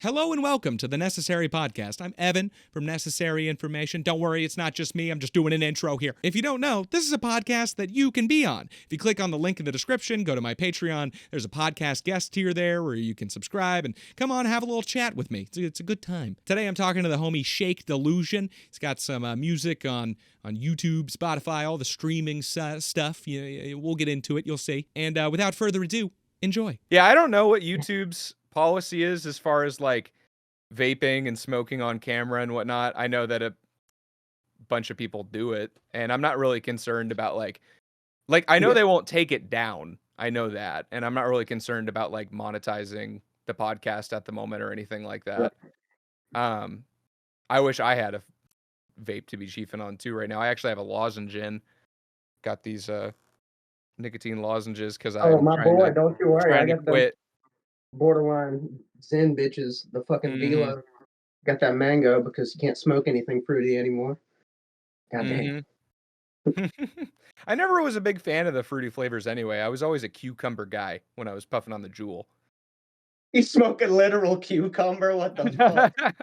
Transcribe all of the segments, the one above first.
Hello and welcome to the Necessary Podcast. I'm Evan from Necessary Information. Don't worry, it's not just me. I'm just doing an intro here. If you don't know, this is a podcast that you can be on. If you click on the link in the description, go to my Patreon. There's a podcast guest tier there where you can subscribe and come on, have a little chat with me. It's a good time. Today I'm talking to the homie Shake Delusion. He's got some music on YouTube, Spotify, all the streaming stuff. We'll get into it. You'll see. And without further ado, enjoy. Yeah, I don't know what YouTube's policy is as far as like vaping and smoking on camera and whatnot. I know that a bunch of people do it, and I'm not really concerned about like I know they won't take it down. I know that, and I'm not really concerned about like monetizing the podcast at the moment or anything like that. I wish I had a vape to be chiefing on too right now. I actually have a lozenge in. Got these nicotine lozenges because I'm my boy, don't you worry. I got quit. Borderline Zen bitches, the fucking Velo. Got that mango because you can't smoke anything fruity anymore. God damn. I never was a big fan of the fruity flavors anyway. I was always a cucumber guy when I was puffing on the Juul. You smoking literal cucumber? What the fuck?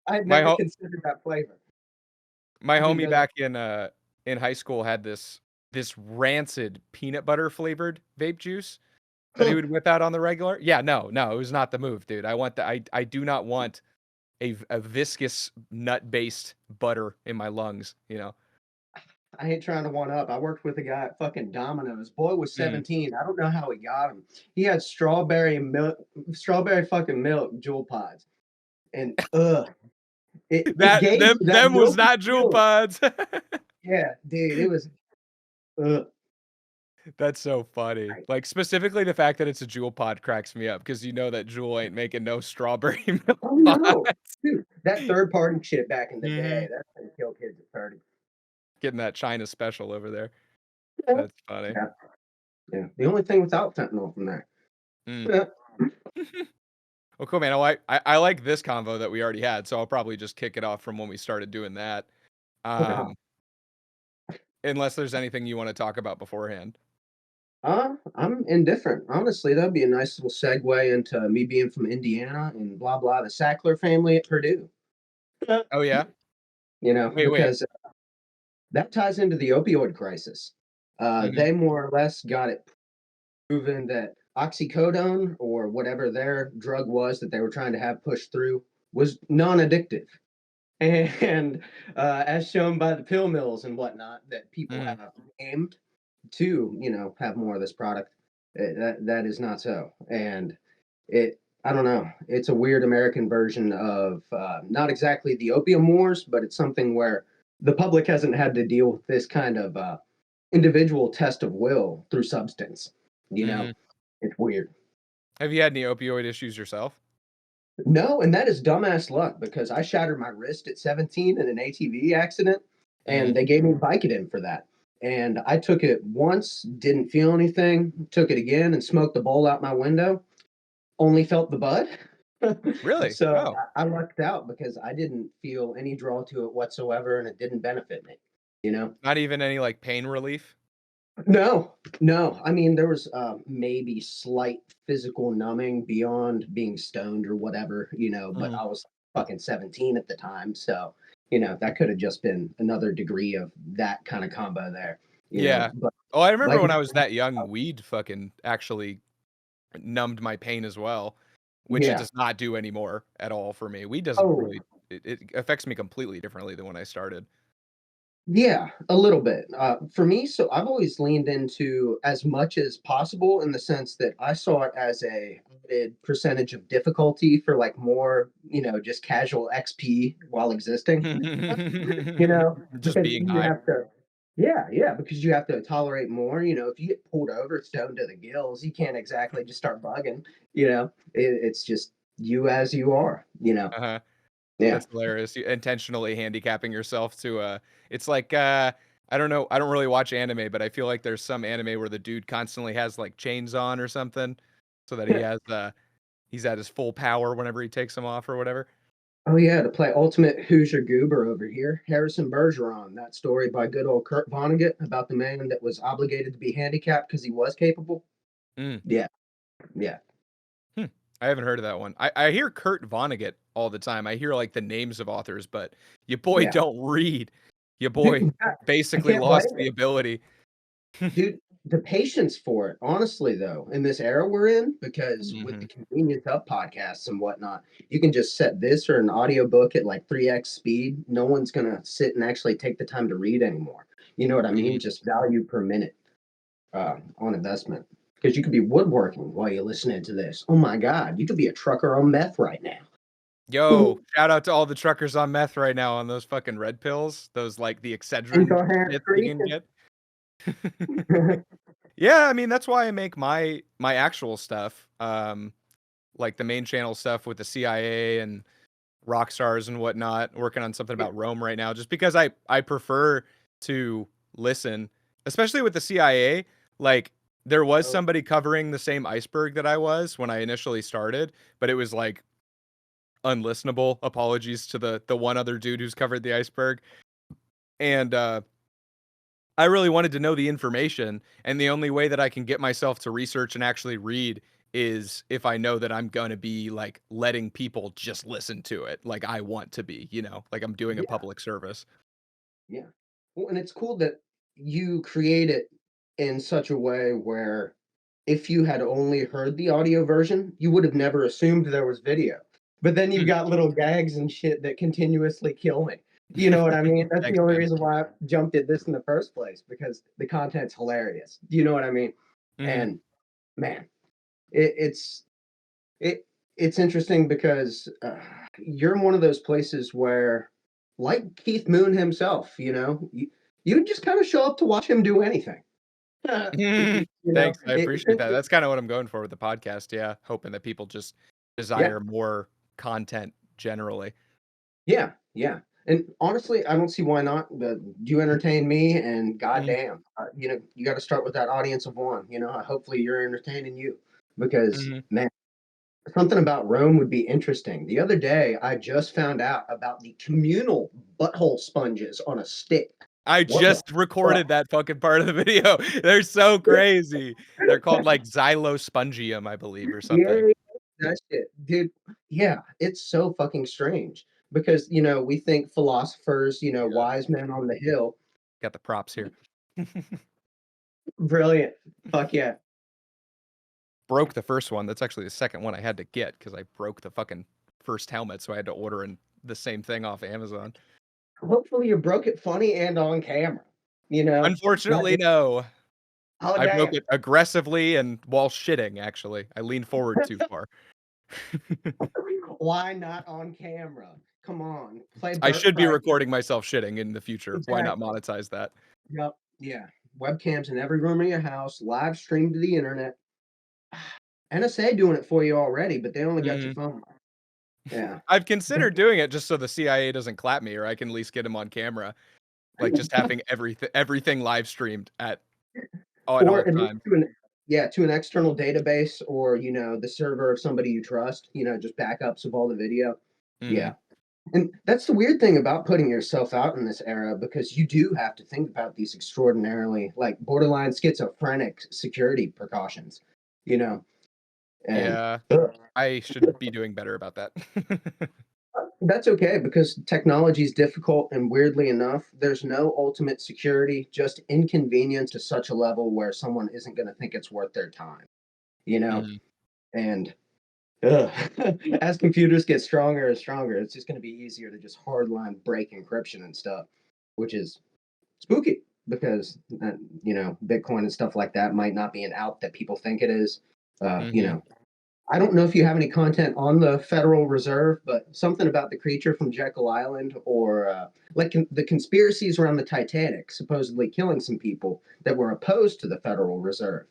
I never considered that flavor. My homie back in high school had this rancid peanut butter flavored vape juice that he would whip out on the regular. Yeah, no, it was not the move, dude. I do not want a viscous nut based butter in my lungs, you know. I ain't trying to one up. I worked with a guy at fucking Domino's. Boy was 17. I don't know how he got him. He had strawberry fucking milk Juul pods. And them was not Juul pods. Yeah, dude, it was That's so funny. Like, specifically the fact that it's a Juul pod cracks me up because you know that Juul ain't making no strawberry milk. Oh no, dude, that third party shit back in the day, that's gonna kill kids at 30. Getting that China special over there. That's funny. Yeah. The only thing without fentanyl from there. Well, cool, man. I like this convo that we already had, so I'll probably just kick it off from when we started doing that. Unless there's anything you want to talk about beforehand. I'm indifferent. Honestly, that'd be a nice little segue into me being from Indiana and blah blah, the Sackler family at Purdue. Oh yeah? You know, because that ties into the opioid crisis. They more or less got it proven that oxycodone or whatever their drug was that they were trying to have pushed through was non-addictive. And as shown by the pill mills and whatnot that people have aimed to, you know, have more of this product, that is not so. And I don't know, it's a weird American version of not exactly the opium wars, but it's something where the public hasn't had to deal with this kind of individual test of will through substance. You know, it's weird. Have you had any opioid issues yourself? No, and that is dumbass luck because I shattered my wrist at 17 in an ATV accident, and they gave me Vicodin for that. And I took it once, didn't feel anything, took it again and smoked the bowl out my window, only felt the bud. Really? So I lucked out because I didn't feel any draw to it whatsoever, and it didn't benefit me, you know? Not even any like pain relief? No. I mean, there was maybe slight physical numbing beyond being stoned or whatever, you know, but I was fucking 17 at the time. So, you know, that could have just been another degree of that kind of combo there. You know? But, I remember when I was that young, weed fucking actually numbed my pain as well, which it does not do anymore at all for me. Weed doesn't really, it affects me completely differently than when I started. Yeah, a little bit. For me, so I've always leaned into as much as possible in the sense that I saw it as a added percentage of difficulty for like more, you know, just casual XP while existing. You know, just being high. Because you have to tolerate more. You know, if you get pulled over, stoned to the gills, you can't exactly just start bugging. You know, it's just you as you are. You know. Yeah. That's hilarious. You intentionally handicapping yourself to it's like I don't know, I don't really watch anime, but I feel like there's some anime where the dude constantly has like chains on or something so that he has he's at his full power whenever he takes them off or whatever. Oh yeah, to play ultimate Hoosier Goober over here. Harrison Bergeron, that story by good old Kurt Vonnegut about the man that was obligated to be handicapped because he was capable. Yeah. I haven't heard of that one. I hear Kurt Vonnegut all the time. I hear like the names of authors, but your boy Yeah, don't read. Your boy dude, I basically can't blame lost the it. ability. Dude, the patience for it, honestly, though, in this era we're in, because with Hmm. the convenience of podcasts and whatnot, you can just set this or an audiobook at like 3x speed. No one's going to sit and actually take the time to read anymore. You know what I Hmm. mean? Just value per minute on investment. Because you could be woodworking while you're listening to this. Oh my God, you could be a trucker on meth right now. Yo, shout out to all the truckers on meth right now on those fucking red pills. Those like the Excedrin Incoherent shit you freak. can get. Yeah, I mean that's why I make my actual stuff. Like the main channel stuff with the CIA and rock stars and whatnot, working on something about Rome right now, just because I prefer to listen, especially with the CIA. Like there was Oh, somebody covering the same iceberg that I was when I initially started, but it was like unlistenable. Apologies to the one other dude who's covered the iceberg. And I really wanted to know the information, and the only way that I can get myself to research and actually read is if I know that I'm gonna be like letting people just listen to it like I want to be, like I'm doing a yeah. public service. Yeah. Well, and it's cool that you create it in such a way where if you had only heard the audio version, you would have never assumed there was video. But then you've Hmm. got little gags and shit that continuously kill me. You know what I mean? That's the Thanks, only man. reason why I jumped at this in the first place, because the content's hilarious. You know what I mean? Hmm. And man, it's it it's interesting because you're in one of those places where, like Keith Moon himself, you just kind of show up to watch him do anything. Thanks, I It's appreciate that. That's kind of what I'm going for with the podcast. Yeah, hoping that people just yeah, desire more content generally. yeah, yeah. And honestly, I don't see why not. But you entertain me, and Mhm. goddamn, you got to start with that audience of one. Hopefully you're entertaining you, because Mhm. man, something about Rome would be interesting. The other day, I just found out about the communal butthole sponges on a stick. I What the just fuck? recorded that fucking part of the video. They're so crazy. They're called like xylospongium, I believe, or something. Yeah, that shit, dude. Yeah, it's so fucking strange because we think philosophers, Yeah, wise men on the hill. got the props here. Brilliant. Fuck yeah. Broke the first one. That's actually the second one I had to get because I broke the fucking first helmet, so I had to order the same thing off Amazon. Hopefully you broke it funny and on camera. Not Unfortunately, just, no. oh I broke damn. it aggressively and while shitting, actually. I leaned forward too far. Why not on camera? Come on, play I Bert should be Kreischer. recording myself shitting in the future. Why not Exactly. monetize that? Yep. Yeah. Webcams in every room of your house, live streamed to the internet. NSA doing it for you already, but they only got your Mhm. phone. Yeah. I've considered doing it just so the CIA doesn't clap me, or I can at least get him on camera. Like just having everything live streamed at all Or at least times. to an external database, or the server of somebody you trust, just backups of all the video. Mhm. Yeah. And that's the weird thing about putting yourself out in this era, because you do have to think about these extraordinarily, like, borderline schizophrenic security precautions, you know. And Yeah, ugh, I should be doing better about that. that's okay, because technology is difficult, and weirdly enough, there's no ultimate security, just inconvenience to such a level where someone isn't going to think it's worth their time, you know. Mhm. And ugh, as computers get stronger and stronger, it's just going to be easier to just hardline break encryption and stuff, which is spooky, because Bitcoin and stuff like that might not be an out that people think it is. Mhm. I don't know if you have any content on the Federal Reserve, but something about the creature from Jekyll Island, or like the conspiracies around the Titanic supposedly killing some people that were opposed to the Federal Reserve.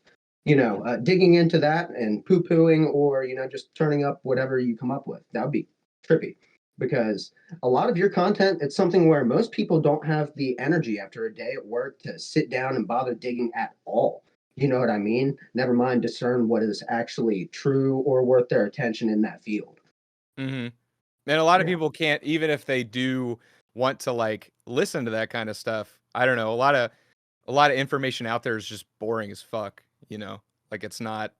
Digging into that and poo pooing, or just turning up whatever you come up with. That would be trippy, because a lot of your content, it's something where most people don't have the energy after a day at work to sit down and bother digging at all. You know what I mean? Never mind discern what is actually true or worth their attention in that field. Mhm. And a lot of Yeah. people can't, even if they do want to like listen to that kind of stuff. I don't know. A lot of information out there is just boring as fuck, you know? Like it's not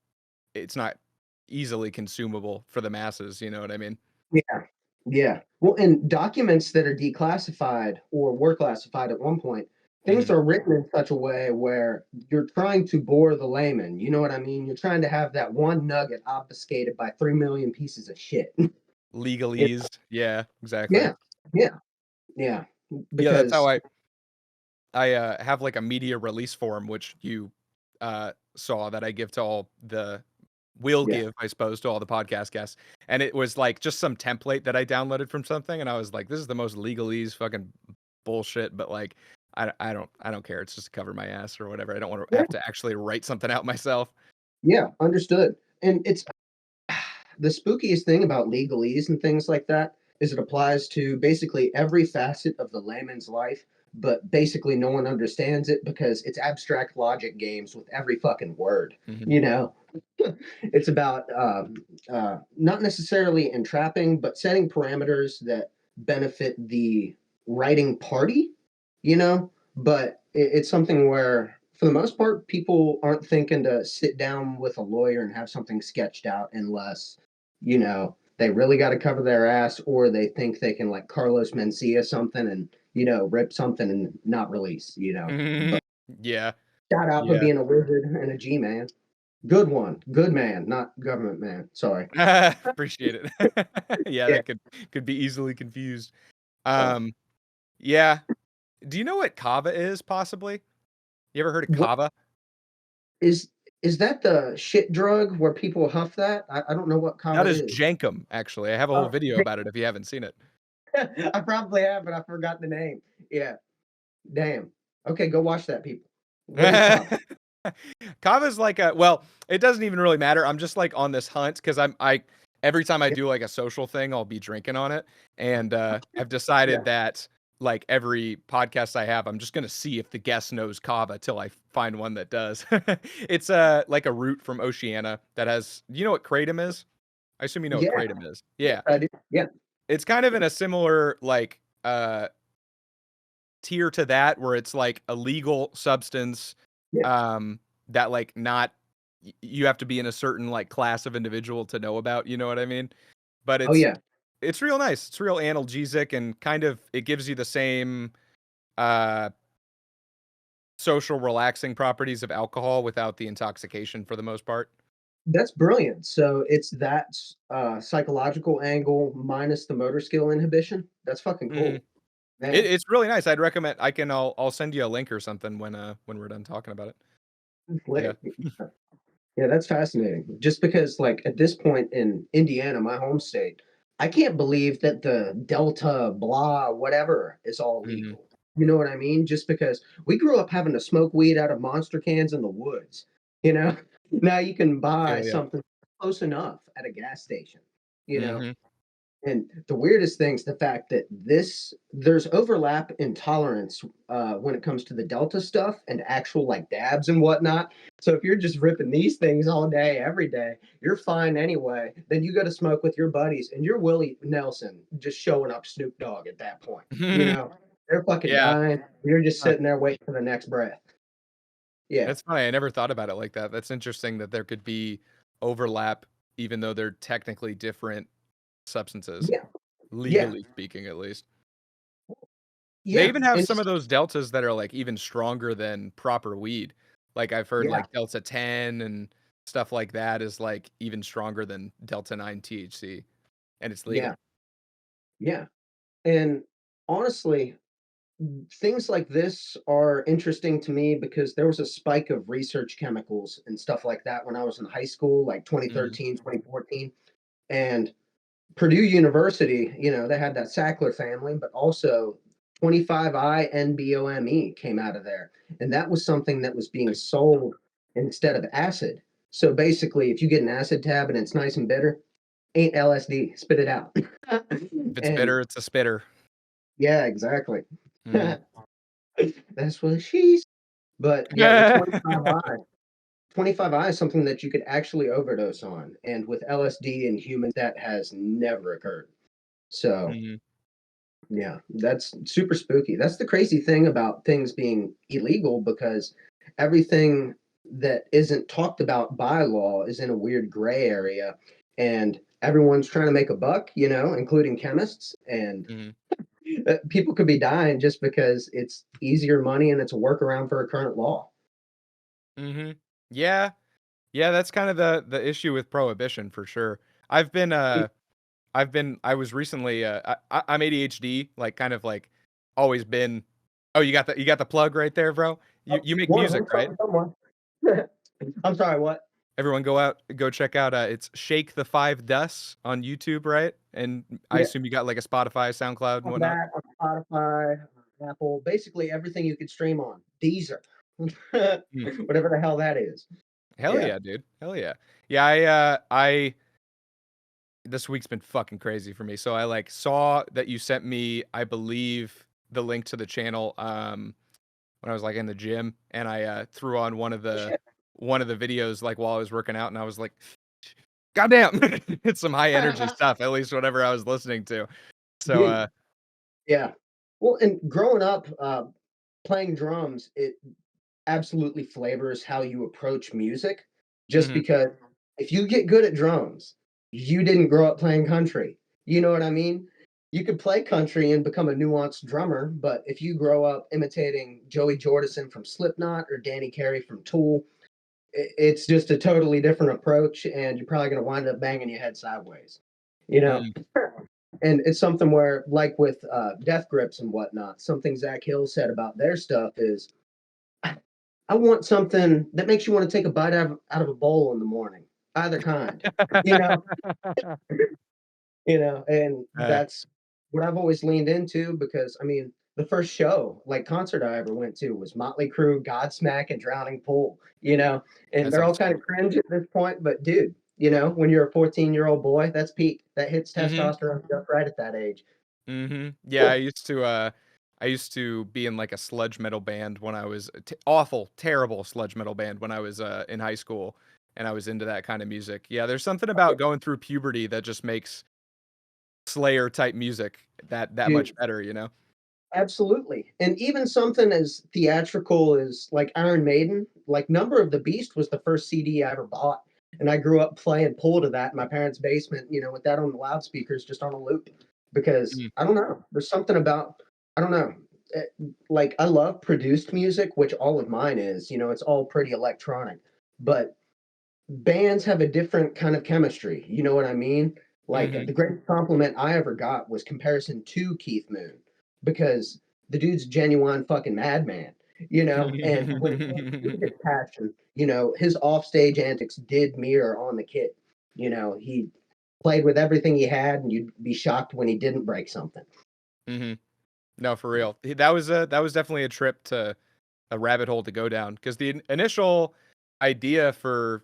easily consumable for the masses. You know what I mean? Yeah. Yeah. Well, and documents that are declassified or were classified at one point, things Mhm. are written in such a way where you're trying to bore the layman. You know what I mean? You're trying to have that one nugget obfuscated by 3 million pieces of shit. It- Legalese. Yeah, exactly. yeah. Yeah. Yeah. Yeah, that's how Because, I have like a media release form, which you saw that I give to all the will yeah. give, I suppose, to all the podcast guests. And it was like just some template that I downloaded from something, and I was like, this is the most legalese fucking bullshit, but like I don't care. It's just to cover my ass or whatever. I don't want to Yeah. have to actually write something out myself. Yeah. Understood. And it's the spookiest thing about legalese and things like that is it applies to basically every facet of the layman's life, but basically no one understands it because it's abstract logic games with every fucking word. Mhm. You know, it's about not necessarily entrapping, but setting parameters that benefit the writing party. You know, but it's something where, for the most part, people aren't thinking to sit down with a lawyer and have something sketched out unless, they really got to cover their ass or they think they can like Carlos Mencia something and, rip something and not release. But Yeah. shout out for Yeah. being a wizard and a G man. Good one. Good man, not government man. Sorry. Appreciate it. Yeah, Yeah. that could be easily confused. Uh, Um, yeah. Do you know what kava is, possibly? You ever heard of what kava? is is that the shit drug where people huff that? I don't know what kava That is is. jankum, actually. I have a whole Oh, video about it if you haven't seen it. I probably have, but I forgot the name. Yeah. Damn. Okay, go watch that, people. What is kava? Kava's like a well, it doesn't even really matter. I'm just like on this hunt because I every time I Yeah. do like a social thing, I'll be drinking on it. And I've Yeah. decided that like every podcast I have, I'm just gonna see if the guest knows kava till I find one that does. It's like a root from Oceania that has you know what kratom is? I assume you know what Yeah. kratom is. Yes, Yeah. I do. Yeah. It's kind of in a similar like tier to that where it's like a legal substance Yeah. um that like not you have to be in a certain like class of individual to know about, you know what I mean? But Oh yeah. it's real nice. It's real analgesic and kind of it gives you the same uh social relaxing properties of alcohol without the intoxication for the most part. That's brilliant. So it's that psychological angle minus the motor skill inhibition. That's fucking Mhm. cool. Man. It's really nice. I'd recommend I'll send you a link or something when we're done talking about it. Yeah. Slick. Yeah, that's fascinating. Just because, like, at this point in Indiana, my home state, I can't believe that the Delta blah whatever is all Mhm. legal. You know what I mean? Just because we grew up having to smoke weed out of monster cans in the woods. You know, now you can I buy feel ya. something close enough at a gas station. You know, Mhm. and the weirdest thing is the fact that there's overlap in tolerance when it comes to the Delta stuff and actual like dabs and whatnot. So if you're just ripping these things all day, every day, you're fine anyway. Then you go to smoke with your buddies and you're Willie Nelson just showing up Snoop Dogg at that point. They're fucking Yeah. dying. You're just Huh. sitting there waiting for the next breath. Yeah. That's funny, I never thought about it like that. That's interesting that there could be overlap even though they're technically different substances, Yeah. Yeah. legally speaking, at least. They Yeah. even have And some of just, those deltas that are, like, even stronger than proper weed. Like, I've heard, yeah. like, Delta 10 and stuff like that is, like, even stronger than Delta 9 THC, and it's Yeah. legal. Yeah. And honestly, things like this are interesting to me because there was a spike of research chemicals and stuff like that when I was in high school, like Mhm. 2013, 2014. And Purdue University, they had that Sackler family, but also 25I NBOME came out of there. And that was something that was being Like, sold instead of acid. So basically, if you get an acid tab and it's nice and bitter, ain't LSD, spit it out. if it's And bitter, it's a spitter. yeah, exactly. Mhm. That's what she's. But yeah, the 25I is something that you could actually overdose on. And with LSD in humans, that has never occurred. So Mhm. yeah, that's super spooky. That's the crazy thing about things being illegal because everything that isn't talked about by law is in a weird gray area, and everyone's trying to make a buck, including chemists, and Mhm. people could be dying just because it's easier money and it's a workaround for a current law. Mhm. Yeah. Yeah, that's kind of the issue with prohibition for sure. I've been I was recently I'm ADHD, like kind of like always been. Oh, you got the plug right there, bro. You make One of music, them, right? someone. I'm sorry, what? Everyone go check out it's Shake the Five Dusts on YouTube, right? And I Yeah, assume you got like a Spotify, SoundCloud and on whatnot. that, on Spotify, Apple, basically everything you could stream on. Deezer. Mm. Whatever the hell that is. Hell Yeah. yeah, dude. Hell yeah. Yeah, I this week's been fucking crazy for me. So I like saw that you sent me, I believe, the link to the channel when I was like in the gym, and I threw on Oh, shit. one of the videos like while I was working out, and I was like, "Goddamn, it's some high energy stuff." At least whatever I was listening to. So Dude, yeah. Well, and growing up, playing drums, it absolutely flavors how you approach music. Just mhm. because if you get good at drums, you didn't grow up playing country. You know what I mean? You could play country and become a nuanced drummer, but if you grow up imitating Joey Jordison from Slipknot or Danny Carey from Tool, it's just a totally different approach, and you're probably going to wind up banging your head sideways. You know, Mm. and it's something where, like with Death Grips and whatnot, something Zach Hill said about their stuff is, I want something that makes you want to take a bite out of a bowl in the morning, either kind. You know, and Uh, that's what I've always leaned into because I mean, the first show, like concert I ever went to was Motley Crue, Godsmack, and Drowning Pool, and that they're all sounds kind of super cool. cringe at this point, but dude, when you're a 14-year-old boy, that's peak. That hits Mhm. testosterone just right at that age. Mhm. Yeah, I used to be in like a sludge metal band when I was awful, terrible sludge metal band when I was in high school, and I was into that kind of music. Yeah, there's something about going through puberty that just makes Slayer type music that Dude, much better, you know? absolutely. And even something as theatrical as like Iron Maiden, like Number of the Beast was the first CD I ever bought. And I grew up playing Pull to that in my parents' basement, with that on the loudspeakers just on a loop. Because Mm. I don't know, there's something about, I don't know, eh, like I love produced music, which all of mine is, it's all pretty electronic. But bands have a different kind of chemistry. You know what I mean? Like Mhm. the greatest compliment I ever got was comparison to Keith Moon because the dude's a genuine fucking madman, and when it came to his passion, his offstage antics did mirror on the kid. He played with everything he had, and you'd be shocked when he didn't break something. Mhm. No, for real. That was definitely a trip to a rabbit hole to go down because the initial idea for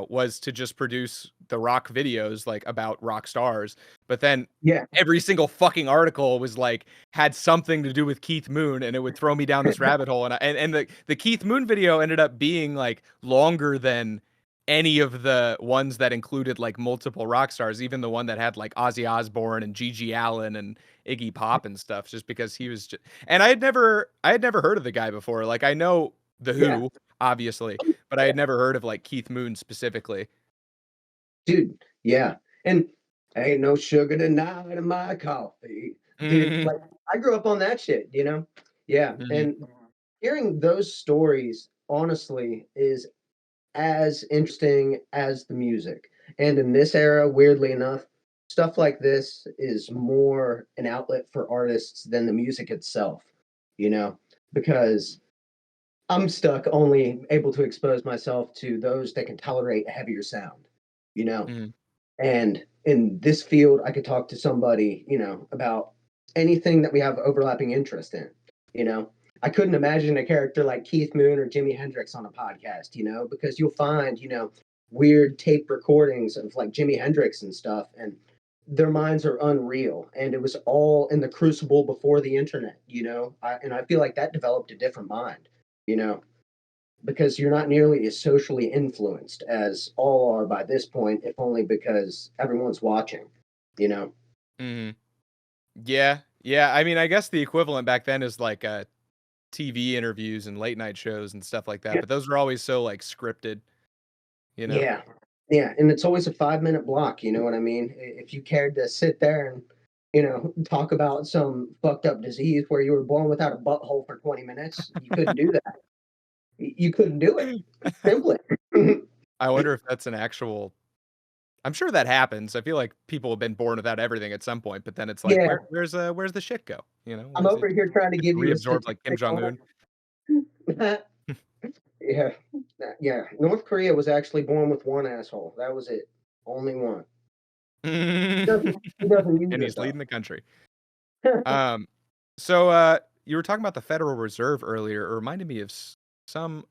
was to just produce the rock videos like about rock stars, but then Yeah. every single fucking article was like had something to do with Keith Moon, and it would throw me down this rabbit hole. And the Keith Moon video ended up being like longer than any of the ones that included like multiple rock stars, even the one that had like Ozzy Osbourne and Gigi Allen and Iggy Pop and stuff, just because he was just, and I had never heard of the guy before. Like I know the Yeah. Who, obviously, but I had never heard of like Keith Moon specifically. Dude, yeah. And ain't no sugar tonight in my coffee. Dude, Mhm, like I grew up on that shit. Yeah. mhm, And hearing those stories, honestly, is as interesting as the music. And in this era, weirdly enough, stuff like this is more an outlet for artists than the music itself, you know, because I'm stuck only able to expose myself to those that can tolerate a heavier sound, you know. mhm, And in this field, I could talk to somebody, about anything that we have overlapping interest in, you know. I couldn't imagine a character like Keith Moon or Jimi Hendrix on a podcast, because you'll find, weird tape recordings of like Jimi Hendrix and stuff, and their minds are unreal. And it was all in the crucible before the internet, and I feel like that developed a different mind, you know because you're not nearly as socially influenced as all are by this point, if only because everyone's watching, you know? mhm. Yeah, yeah. I mean, I guess the equivalent back then is like TV interviews and late night shows and stuff like that. But those are always so like scripted, you know? Yeah, and it's always a 5-minute block, you know what I mean? If you cared to sit there and, talk about some fucked up disease where you were born without a butthole for 20 minutes, you couldn't do that. You couldn't do it. Simply. I wonder if that's an actual. I'm sure that happens. I feel like people have been born without everything at some point, but then it's like, Yeah, where's the shit go? You know, I'm where's it over here trying to give you a reabsorbed like Kim statistic Jong on Un? it. Yeah, yeah. North Korea was actually born with one asshole. That was it. Only one. He doesn't use And it he's though. leading the country. Um, so you were talking about the Federal Reserve earlier. It reminded me of some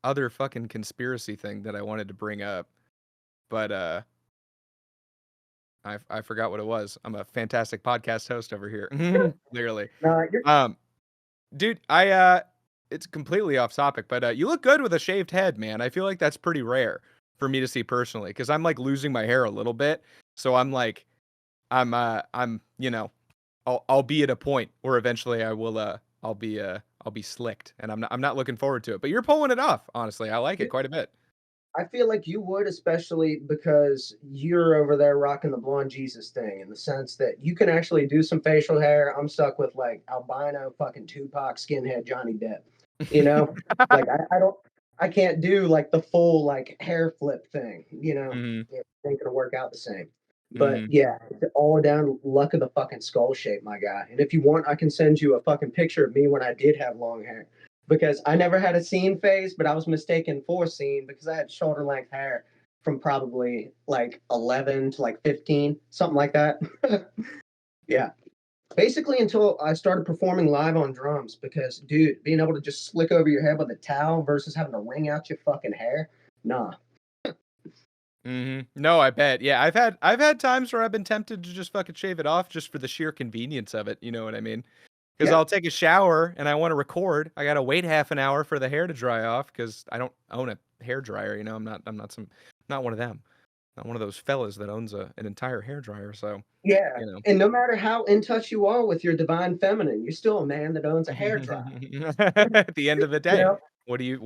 other fucking conspiracy thing that I wanted to bring up, but I forgot what it was. I'm a fantastic podcast host over here, clearly. No, you're Dude, it's completely off topic, but you look good with a shaved head, man. I feel like that's pretty rare for me to see personally, because I'm like losing my hair a little bit, so I'm like, I'll be at a point where eventually I'll be slicked, and I'm not looking forward to it. But you're pulling it off, honestly. I like it quite a bit. I feel like you would, especially because you're over there rocking the blonde Jesus thing in the sense that you can actually do some facial hair. I'm stuck with like albino fucking Tupac skinhead Johnny Depp. You know? Like I can't do like the full like hair flip thing, Hmm. It ain't gonna work out the same. But Hmm. yeah, it's all down luck of the fucking skull shape, my guy. And if you want, I can send you a fucking picture of me when I did have long hair because I never had a scene phase, but I was mistaken for scene because I had shoulder length hair from probably like 11 to like 15, something like that. Yeah. Basically until I started performing live on drums because, dude, being able to just slick over your head with a towel versus having to wring out your fucking hair, nah. Hmm. No, I bet. Yeah, I've had times where I've been tempted to just fucking shave it off just for the sheer convenience of it. You know what I mean? Because Yeah. I'll take a shower and I want to record. I gotta wait half an hour for the hair to dry off because I don't own a hair dryer. You know, not one of them. Not one of those fellas that owns an entire hair dryer. So, Yeah. you know. And no matter how in touch you are with your divine feminine, you're still a man that owns a hair dryer. At the end of the You day, know? what are you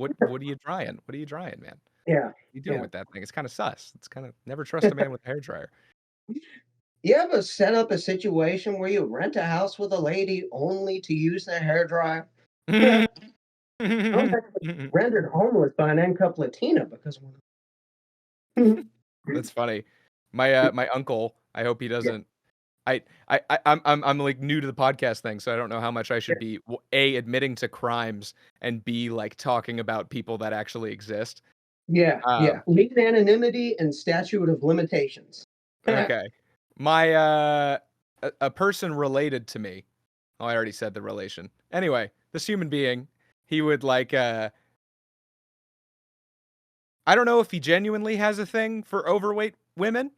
drying? What are you drying, man? What Yeah. are you doing Yeah. with that thing? It's kind of sus. It's kind of never trust a man with a hair dryer. You ever set up a situation where you rent a house with a lady only to use their hair dryer? I was actually rendered homeless by an NCUP Latina because one. That's funny. My uncle, I hope he Yeah, doesn't. I'm like new to the podcast thing, so I don't know how much I should be A, admitting to crimes, and B, like talking about people that actually exist. yeah, yeah. Um, Legal anonymity and statute of limitations. okay. My a person related to me. Oh, I already said the relation. Anyway, this human being, he would like I don't know if he genuinely has a thing for overweight women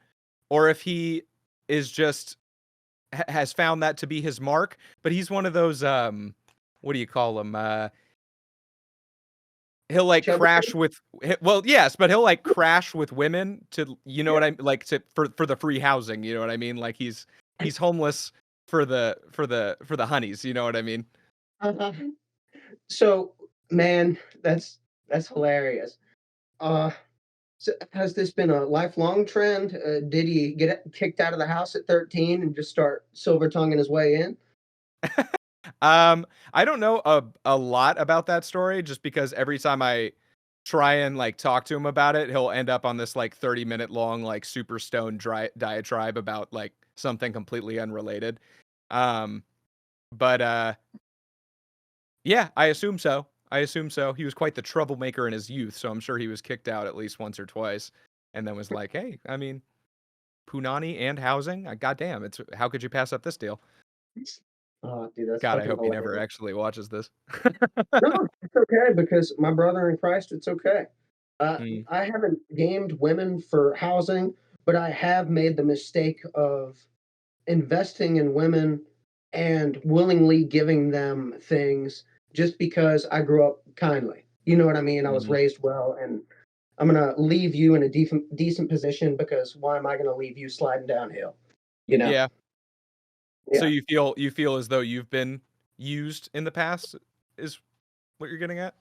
or if he is just has found that to be his mark, but he's one of those what do you call him? He'll like Chubby. crash with well, yes, but he'll like crash with women to Yeah. what I like to for the free housing, you know what I mean? Like he's homeless for the honeys, you know what I mean? Uh-huh. So, man, that's hilarious. Uh, so has this been a lifelong trend? Did he get kicked out of the house at 13 and just start silver tonguing his way in? I don't know a lot about that story just because every time I try and like talk to him about it, he'll end up on this like 30-minute long like super stone diatribe about like something completely unrelated. Um but yeah, I assume so. I assume so. He was quite the troublemaker in his youth, so I'm sure he was kicked out at least once or twice and then was like, "Hey, I mean, punani and housing? Goddamn, it's how could you pass up this deal?" Oh, dude, that's God, I fucking hope he never hilarious. actually watches this. No, it's okay because my brother in Christ, it's okay. Mm. I haven't gamed women for housing, but I have made the mistake of investing in women and willingly giving them things just because I grew up kindly. You know what I mean? I was Mhm. raised well, and I'm gonna leave you in a decent position because why am I gonna leave you sliding downhill? You know? Yeah. So Yeah. you feel as though you've been used in the past? is what you're getting at?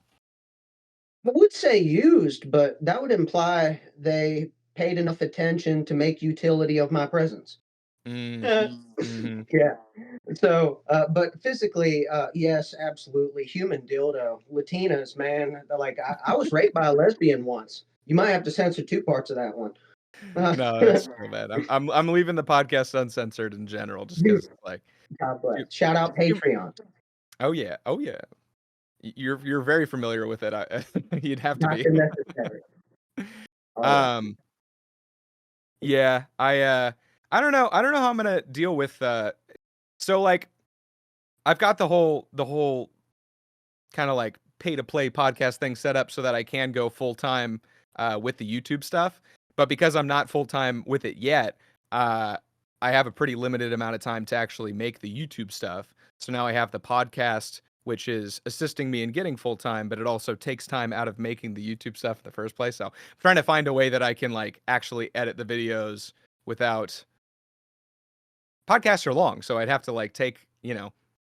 I would say used, but that would imply they paid enough attention to make utility of my presence. Mm, Uh, hmm yeah. So, but physically, yes, absolutely. Human dildo. Latinas, man. Like, I was raped by a lesbian once. You might have to censor two parts of that one. No, that's cool, man. I'm leaving the podcast uncensored in general, just Dude, because like, God you, bless. Shout out you, Patreon. oh yeah, oh yeah. You're very familiar with it. You'd have to Not be. the necessary. All right. um, yeah, I don't know. I don't know how I'm gonna deal with. So like, I've got the whole kind of like pay to play podcast thing set up so that I can go full time with the YouTube stuff. But because I'm not full time with it yet, I have a pretty limited amount of time to actually make the YouTube stuff. So now I have the podcast, which is assisting me in getting full time, but it also takes time out of making the YouTube stuff in the first place. So I'm trying to find a way that I can like actually edit the videos without podcasts are long. So I'd have to like take,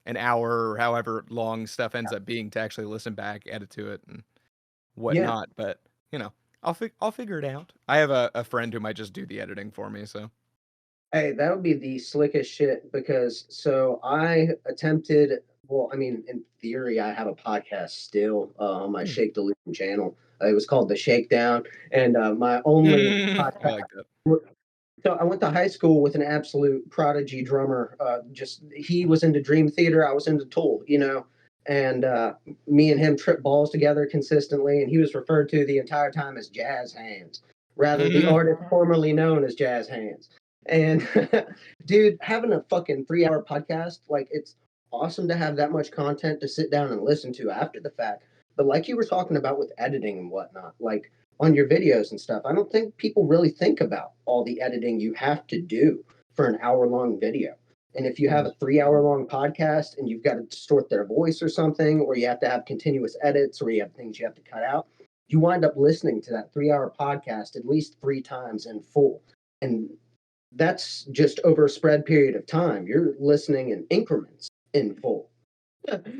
an hour or however long stuff ends up being to actually listen back, edit to it and Yeah. whatnot. But I'll figure it out. I have a friend who might just do the editing for me. So Hey, that would be the slickest shit because so I attempted, well, I mean, in theory, I have a podcast still on my Hmm. Shake Delusion channel. It was called The Shakedown. And my only I podcast. like that. So I went to high school with an absolute prodigy drummer. Just he was into Dream Theater, I was into Tool, and me and him tripped balls together consistently. And he was referred to the entire time as Jazz Hands, rather the artist formerly known as Jazz Hands. And dude, having a fucking 3 hour podcast, like it's awesome to have that much content to sit down and listen to after the fact. But like you were talking about with editing and whatnot, like on your videos and stuff, I don't think people really think about all the editing you have to do for an hour long video. And if you have a 3 hour long podcast and you've got to distort their voice or something, or you have to have continuous edits, or you have things you have to cut out, you wind up listening to that 3 hour podcast at least 3 times in full. And that's just over a spread period of time. You're listening in increments in full,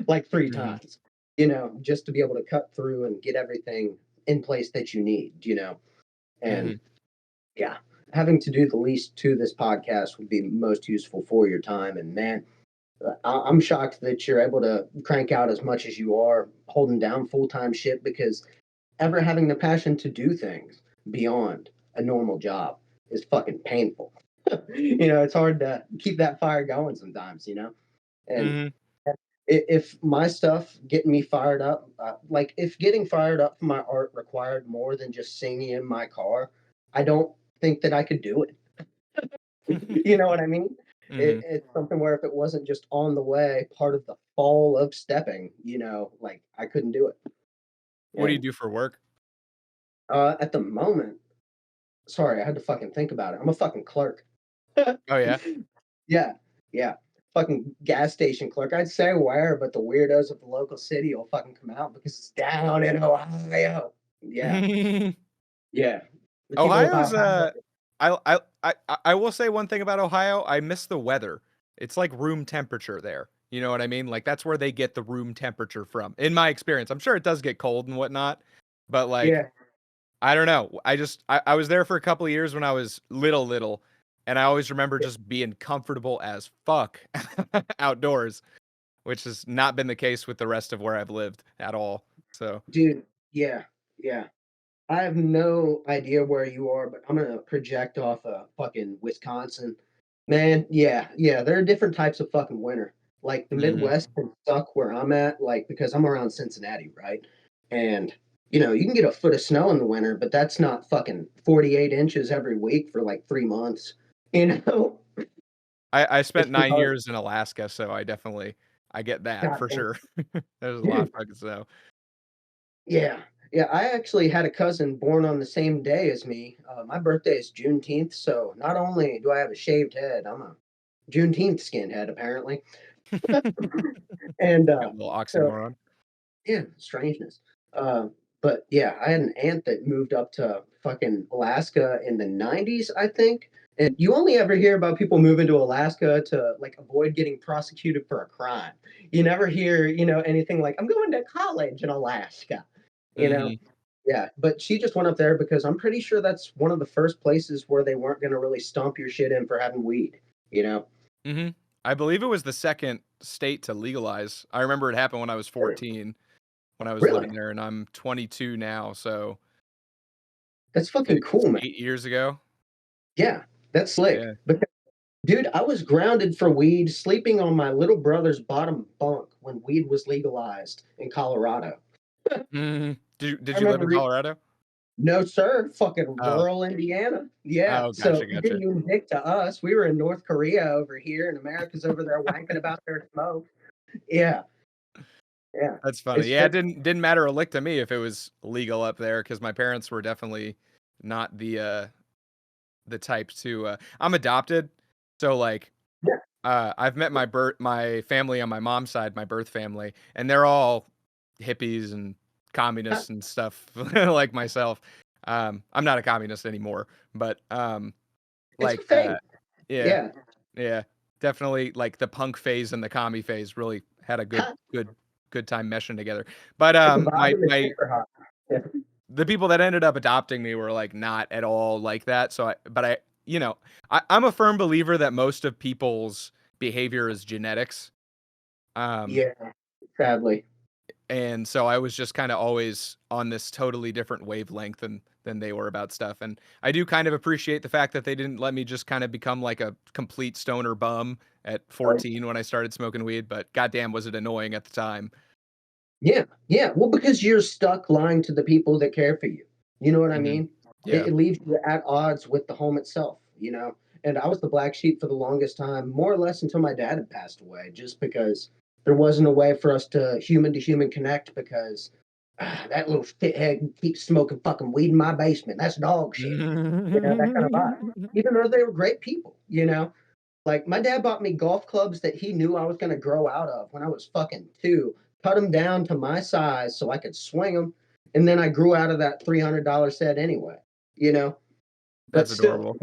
like three Mhm. times, just to be able to cut through and get everything in place that you need. And Mhm. yeah, having to do the least to this podcast would be most useful for your time. And man, I'm shocked that you're able to crank out as much as you are holding down full time shit because ever having the passion to do things beyond a normal job is fucking painful. It's hard to keep that fire going sometimes. And Mhm. if my stuff getting me fired up, like if getting fired up for my art required more than just singing in my car, I don't think that I could do it. You know what I mean? Mhm. It's something where if it wasn't just on the way, part of the fall of stepping, like I couldn't do it. What do you And do for work? at the moment, sorry, I had to fucking think about it. I'm a fucking clerk. Oh yeah. Yeah, yeah. Fucking gas station clerk. I'd say where, but the weirdos of the local city will fucking come out because it's down in Ohio. Yeah, yeah. The people of Ohio's Ohio. I will say one thing about Ohio. I miss the weather. It's like room temperature there. You know what I mean? Like that's where they get the room temperature from. In my experience, I'm sure it does get cold and whatnot, but like Yeah, I don't know. I was there for a couple of years when I was little, and I always remember just being comfortable as fuck outdoors, which has not been the case with the rest of where I've lived at all. So, dude. Yeah, yeah. I have no idea where you are, but I'm gonna project off fucking Wisconsin. Man, yeah, yeah. There are different types of fucking winter. Like the mhm. Midwest can suck where I'm at, like because I'm around Cincinnati, right? And you can get a foot of snow in the winter, but that's not fucking 48 inches every week for like 3 months. You know, I spent it's too 9 hard. years in Alaska, so I get that God for damn. sure. There's a lot of Dude, fucking snow. yeah, yeah. I actually had a cousin born on the same day as me. My birthday is Juneteenth, so not only do I have a shaved head, I'm a Juneteenth skinhead apparently. And Got a little so oxymoron. yeah, strangeness. Uh, but yeah, I had an aunt that moved up to fucking Alaska in the '90s, I think. And you only ever hear about people moving to Alaska to like avoid getting prosecuted for a crime. You never hear, anything like, I'm going to college in Alaska, you know? Mm-hmm. Yeah. But she just went up there because I'm pretty sure that's one of the first places where they weren't going to really stomp your shit in for having weed, you know? Mm-hmm. I believe it was the second state to legalize. I remember it happened when I was 14, when I was Really? living there, and I'm 22 now, so That's fucking cool, man. 8 years ago. Yeah. That's slick. Yeah. Because, dude, I was grounded for weed, sleeping on my little brother's bottom bunk when weed was legalized in Colorado. Mm-hmm. Did I you live in remember Colorado? No, sir. Fucking Oh, rural Indiana. Yeah. oh, So gotcha, it didn't gotcha. even dick to us. We were in North Korea over here, and America's over there wanking about their smoke. Yeah. Yeah. That's funny. It's Yeah, it crazy. didn't matter a lick to me if it was legal up there because my parents were definitely not the type to. I'm adopted, so like Yeah. I've met my family on my mom's side, my birth family, and they're all hippies and Huh. communists and stuff like myself. I'm not a communist anymore, but It's a like phase. yeah, Yeah. yeah, definitely like the punk phase and the commie phase really had a Huh. good time meshing together. But Like a vibe my in the my sticker hop. Yeah. the people that ended up adopting me were like not at all like that. So I'm a firm believer that most of people's behavior is genetics. Um, Yeah. Sadly. and so I was just kind of always on this totally different wavelength than they were about stuff. And I do kind of appreciate the fact that they didn't let me just kind of become like a complete stoner bum at Right. 14 when I started smoking weed, but goddamn was it annoying at the time. Yeah. Yeah. Well, because you're stuck lying to the people that care for you. You know what I Hmm. mean? It, Yeah. it leaves you at odds with the home itself. And I was the black sheep for the longest time, more or less until my dad had passed away, just because there wasn't a way for us to human connect because that little shithead keeps smoking fucking weed in my basement. That's dog shit. That kind of vibe. Even though they were great people. Like my dad bought me golf clubs that he knew I was going to grow out of when I was fucking 2, cut them down to my size so I could swing them. And then I grew out of that $300 set anyway, you know? But That's still, adorable.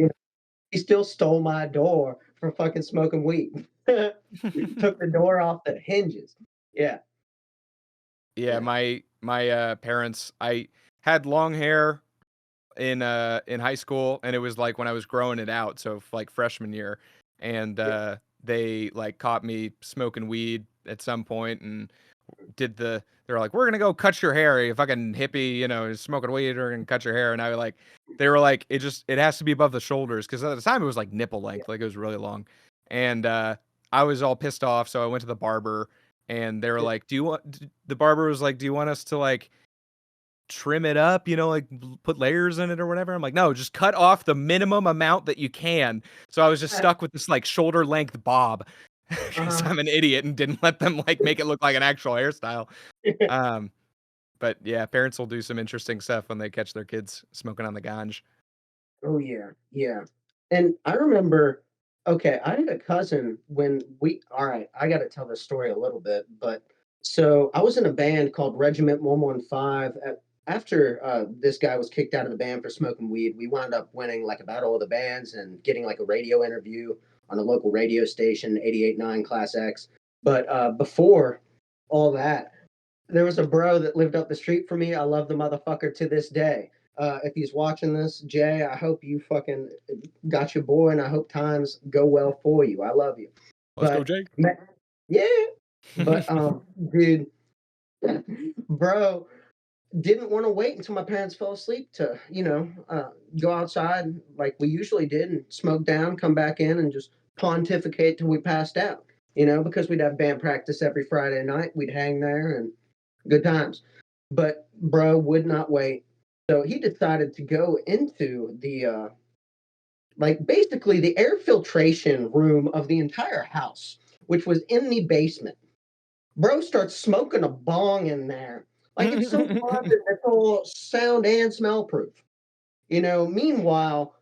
he still stole my door for fucking smoking weed. Took the door off the hinges. Yeah. Yeah, Yeah. my parents, I had long hair in high school, and it was like when I was growing it out, so like freshman year, and Yeah. they like caught me smoking weed at some point and they were like, we're gonna go cut your hair, you fucking hippie, smoking weed, or gonna cut your hair. And they were like, it has to be above the shoulders, because at the time it was like nipple Yeah. length, like it was really long. And I was all pissed off, so I went to the barber, and they were like, the barber was like, do you want us to like trim it up, like put layers in it or whatever? I'm like, no, just cut off the minimum amount that you can. So I was just stuck with this like shoulder length bob because Uh-huh. I'm an idiot and didn't let them like make it look like an actual hairstyle. Um, but yeah, parents will do some interesting stuff when they catch their kids smoking on the ganj. Oh yeah, yeah. And I remember, okay, I had a cousin when all right, I got to tell this story a little bit, but so I was in a band called Regiment 115. After this guy was kicked out of the band for smoking weed, we wound up winning like a battle of the bands and getting like a radio interview on a local radio station, 88.9 Class X. But before all that, there was a bro that lived up the street from me. I love the motherfucker to this day. If he's watching this, Jay, I hope you fucking got your boy, and I hope times go well for you. I love you. Let's go, But Jake. yeah, but dude, bro, didn't want to wait until my parents fell asleep to go outside like we usually did and smoke down, come back in, and just pontificate till we passed out. Because we'd have band practice every Friday night. We'd hang there and good times. But bro would not wait. So he decided to go into the like basically the air filtration room of the entire house, which was in the basement. Bro starts smoking a bong in there. Like it's so closet that's all sound and smell proof. Meanwhile,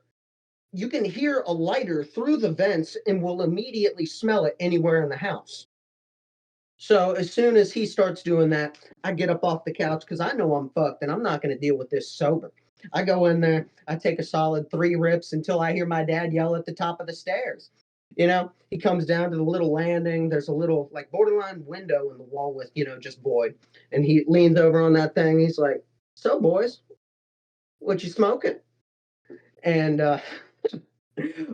you can hear a lighter through the vents and will immediately smell it anywhere in the house. So as soon as he starts doing that, I get up off the couch because I know I'm fucked and I'm not going to deal with this sober. I go in there, I take a solid 3 rips until I hear my dad yell at the top of the stairs. He comes down to the little landing. There's a little like borderline window in the wall with, just Boyd. And he leans over on that thing. He's like, "So, boys, what you smoking?" And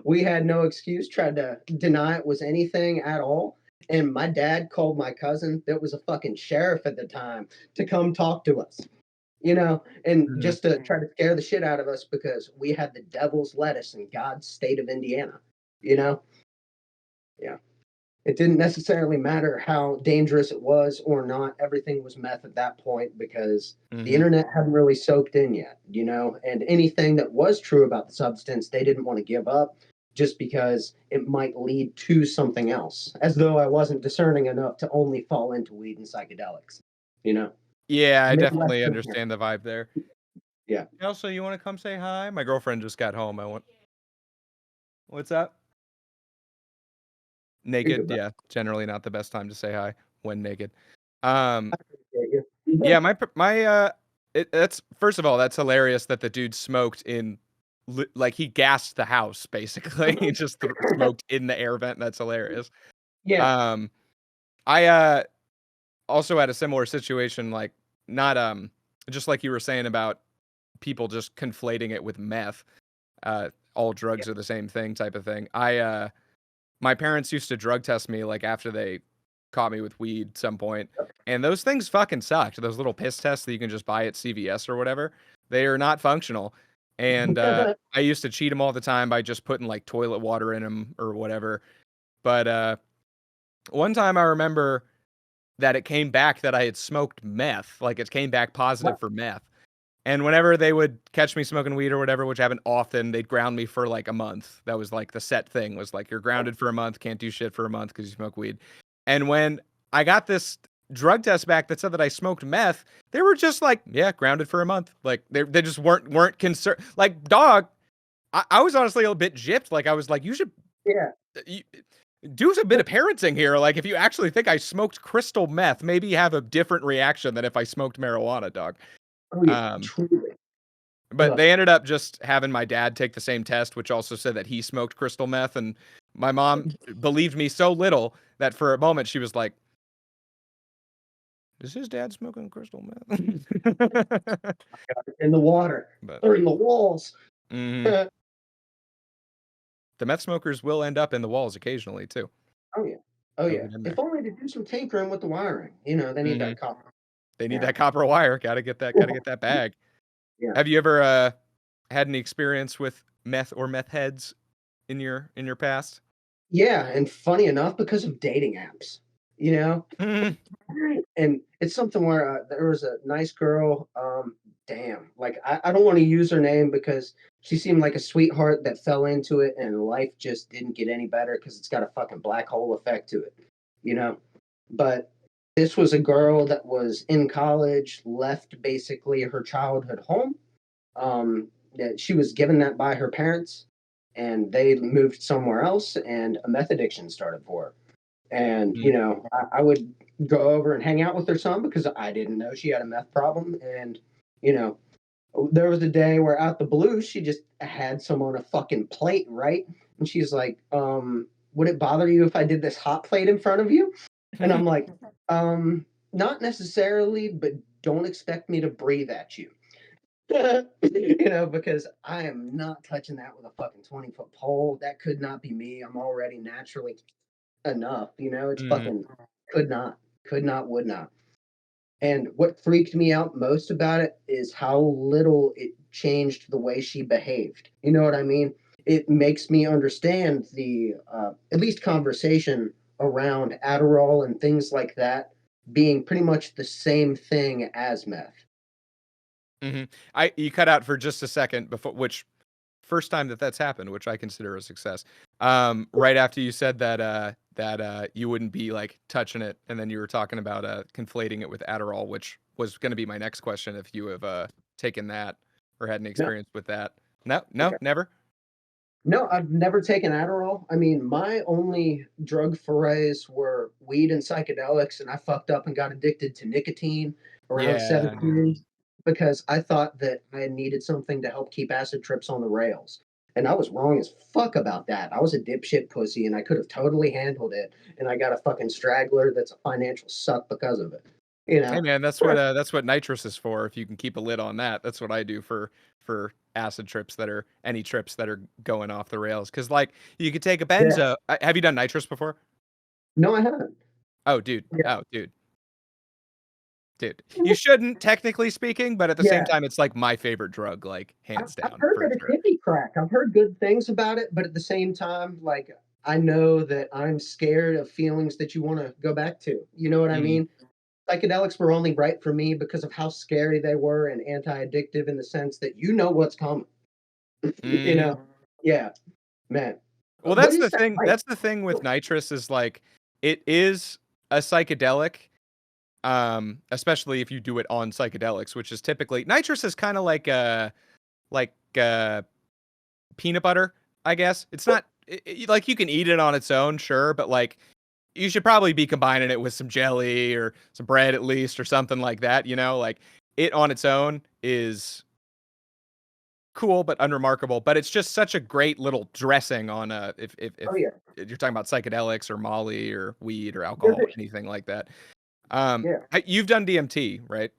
we had no excuse, tried to deny it was anything at all. And my dad called my cousin, that was a fucking sheriff at the time, to come talk to us, and just to try to scare the shit out of us because we had the devil's lettuce in God's state of Indiana, Yeah. It didn't necessarily matter how dangerous it was or not. Everything was meth at that point because the internet hadn't really soaked in yet, and anything that was true about the substance, they didn't want to give up just because it might lead to something else, as though I wasn't discerning enough to only fall into weed and psychedelics, Yeah, I Maybe definitely understand the vibe there. Yeah. Also, you want to come say hi? My girlfriend just got home. What's up? Naked, yeah. Generally not the best time to say hi when naked. Yeah, that's first of all, that's hilarious that the dude smoked in, like he gassed the house basically. He just smoked in the air vent. That's hilarious. Yeah. I also had a similar situation, like not just like you were saying about people just conflating it with meth. All drugs are the same thing type of thing. My parents used to drug test me like after they caught me with weed at some point, and those things fucking sucked. Those little piss tests that you can just buy at CVS or whatever, they are not functional. And I used to cheat them all the time by just putting like toilet water in them or whatever. But one time I remember that it came back that I had smoked meth, like it came back positive for meth. And whenever they would catch me smoking weed or whatever, which happened often, they'd ground me for like a month. That was like the set thing, was like, you're grounded for a month, can't do shit for a month because you smoke weed. And when I got this drug test back that said that I smoked meth, they were just like, yeah, grounded for a month. Like they just weren't concerned. Like, dog, I was honestly a bit gypped. Like I was like, you should do a bit of parenting here. Like if you actually think I smoked crystal meth, maybe have a different reaction than if I smoked marijuana, dog. Oh, yeah, truly. But they ended up just having my dad take the same test, which also said that he smoked crystal meth. And my mom believed me so little that for a moment she was like, is his dad smoking crystal meth? In the water. Or in the walls. The meth smokers will end up in the walls occasionally, too. Oh, yeah. Oh, yeah. If only to do some tinkering with the wiring. They need that copper. They need that copper wire. Gotta get that bag. Yeah. Have you ever had any experience with meth or meth heads in your past? Yeah, and funny enough, because of dating apps, and it's something where there was a nice girl. Damn, like I don't want to use her name because she seemed like a sweetheart that fell into it, and life just didn't get any better because it's got a fucking black hole effect to it. But this was a girl that was in college, left basically her childhood home. That she was given that by her parents, and they moved somewhere else, and a meth addiction started for her. And I would go over and hang out with her some because I didn't know she had a meth problem. And there was a day where out the blue she just had some on a fucking plate, right? And she's like, would it bother you if I did this hot plate in front of you? And I'm like, not necessarily, but don't expect me to breathe at you. Because I am not touching that with a fucking 20-foot pole. That could not be me. I'm already naturally enough. It's fucking could not, would not. And what freaked me out most about it is how little it changed the way she behaved. You know what I mean? It makes me understand the at least conversation around Adderall and things like that being pretty much the same thing as meth. You cut out for just a second before, which first time that's happened, which I consider a success. Right after you said that you wouldn't be like touching it, and then you were talking about conflating it with Adderall, which was going to be my next question if you have taken that or had an experience with that. No, Okay. never. No, I've never taken Adderall. I mean, my only drug forays were weed and psychedelics, and I fucked up and got addicted to nicotine around 17. because I thought that I needed something to help keep acid trips on the rails. And I was wrong as fuck about that. I was a dipshit pussy and I could have totally handled it. And I got a fucking straggler that's a financial suck because of it. You Hey know? man, that's what nitrous is for. If you can keep a lid on that, that's what I do for acid trips that are any trips that are going off the rails. Because like you could take a Yeah. benzo. Have you done nitrous before? No, I haven't. Oh, dude. Yeah. Oh, dude. Dude, you shouldn't, technically speaking, but at the same Yeah. time, it's like my favorite drug, like hands I've down heard for that it's sure. hippie crack. I've heard good things about it, but at the same time, like I know that I'm scared of feelings that you want to go back to. You know what I Mm, mean? Psychedelics were only right for me because of how scary they were and anti-addictive in the sense that you know what's coming. You mm. know? Yeah, man. Well, What that's is the that thing. like? That's the thing with nitrous is like it is a psychedelic, especially if you do it on psychedelics, which is typically nitrous is kind of like peanut butter, I guess. It's not like you can eat it on its own, sure, but like you should probably be combining it with some jelly or some bread at least or something like that, you know? Like it on its own is cool but unremarkable, but it's just such a great little dressing on a if Oh yeah, you're talking about psychedelics or Molly or weed or there's alcohol, a, anything like that. yeah, You've done DMT, right?